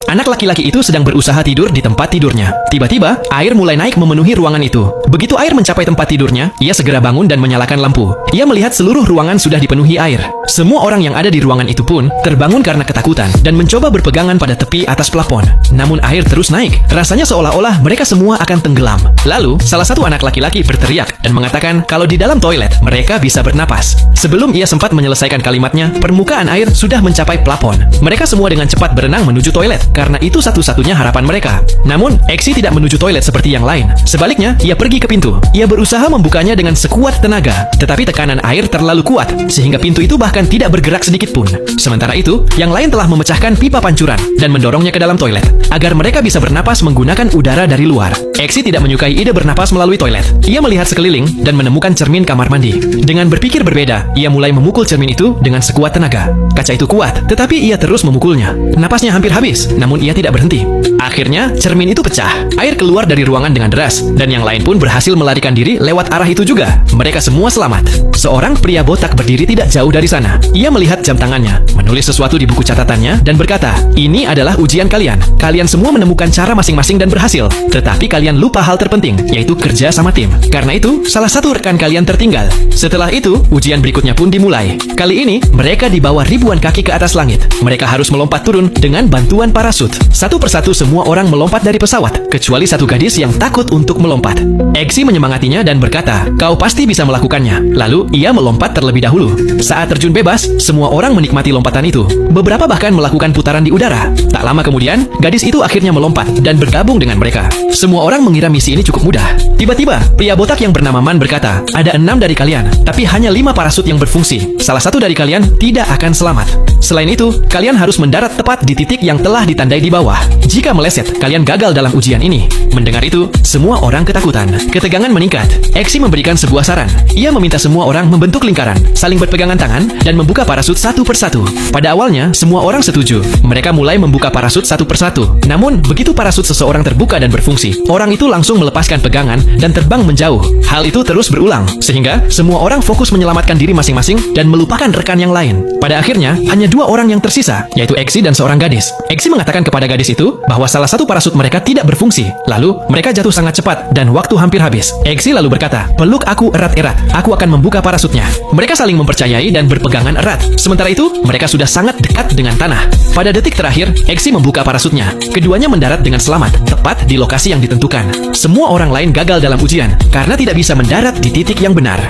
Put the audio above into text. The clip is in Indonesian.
Anak laki-laki itu sedang berusaha tidur di tempat tidurnya. Tiba-tiba, air mulai naik memenuhi ruangan itu. Begitu air mencapai tempat tidurnya, ia segera bangun dan menyalakan lampu. Ia melihat seluruh ruangan sudah dipenuhi air. Semua orang yang ada di ruangan itu pun terbangun karena ketakutan dan mencoba berpegangan pada tepi atas plafon. Namun air terus naik. Rasanya seolah-olah mereka semua akan tenggelam. Lalu, salah satu anak laki-laki berteriak dan mengatakan kalau di dalam toilet mereka bisa bernapas. Sebelum ia sempat menyelesaikan kalimatnya, permukaan air sudah mencapai plafon. Mereka semua dengan cepat berenang menuju toilet, karena itu satu-satunya harapan mereka. Namun, Exi tidak menuju toilet seperti yang lain. Sebaliknya, ia pergi ke pintu. Ia berusaha membukanya dengan sekuat tenaga, tetapi tekanan air terlalu kuat, sehingga pintu itu bahkan tidak bergerak sedikit pun. Sementara itu, yang lain telah memecahkan pipa pancuran dan mendorongnya ke dalam toilet, agar mereka bisa bernapas menggunakan udara dari luar. Exi tidak menyukai ide bernapas melalui toilet. Ia melihat sekeliling dan menemukan cermin kamar mandi. Dengan berpikir berbeda, ia mulai memukul cermin itu dengan sekuat tenaga. Kaca itu kuat, tetapi ia terus memukulnya. Napasnya hampir habis, namun ia tidak berhenti. Akhirnya, cermin itu pecah. Air keluar dari ruangan dengan deras, dan yang lain pun berhasil melarikan diri lewat arah itu juga. Mereka semua selamat. Seorang pria botak berdiri tidak jauh dari sana. Ia melihat jam tangannya, menulis sesuatu di buku catatannya, dan berkata, "Ini adalah ujian kalian. Kalian semua menemukan cara masing-masing dan berhasil. Tetapi kalian lupa hal terpenting, yaitu kerja sama tim. Karena itu, salah satu rekan kalian tertinggal." Setelah itu, ujian berikutnya pun dimulai. Kali ini, mereka dibawa ribuan kaki ke atas langit. Mereka harus melompat turun dengan bantuan parasut. Satu persatu semua orang melompat dari pesawat, kecuali satu gadis yang takut untuk melompat. Exi menyemangatinya dan berkata, "Kau pasti bisa melakukannya." Lalu, ia melompat terlebih dahulu. Saat terjun bebas, semua orang menikmati lompatan itu. Beberapa bahkan melakukan putaran di udara. Tak lama kemudian, gadis itu akhirnya melompat dan bergabung dengan mereka. Semua orang mengira misi ini cukup mudah. Tiba-tiba, pria botak yang bernama Man berkata, "Ada 6 dari kalian, tapi hanya 5 parasut yang berfungsi. Salah satu dari kalian tidak akan selamat. Selain itu, kalian harus mendarat tepat di titik yang telah ditandai di bawah. Jika meleset, kalian gagal dalam ujian ini." Mendengar itu, semua orang ketakutan. Ketegangan meningkat. Exi memberikan sebuah saran. Ia meminta semua orang membentuk lingkaran, saling berpegangan tangan, dan membuka parasut satu persatu. Pada awalnya, semua orang setuju. Mereka mulai membuka parasut satu persatu. Namun, begitu parasut seseorang terbuka dan berfungsi, orang itu langsung melepaskan pegangan dan terbang menjauh. Hal itu terus berulang, sehingga semua orang fokus menyelamatkan diri masing-masing dan melupakan rekan yang lain. Pada akhirnya, hanya 2 orang yang tersisa, yaitu Exi dan seorang gadis. Exi mengatakan kepada gadis itu bahwa salah satu parasut mereka tidak berfungsi. Lalu, mereka jatuh sangat cepat dan waktu hampir habis. Exi lalu berkata, "Peluk aku erat-erat, aku akan membuka parasutnya." Mereka saling mempercayai dan berpegangan erat. Sementara itu, mereka sudah sangat dekat dengan tanah. Pada detik terakhir, Exi membuka parasutnya. Keduanya mendarat dengan selamat, tepat di lokasi yang ditentukan. Semua orang lain gagal dalam ujian karena tidak bisa mendarat di titik yang benar.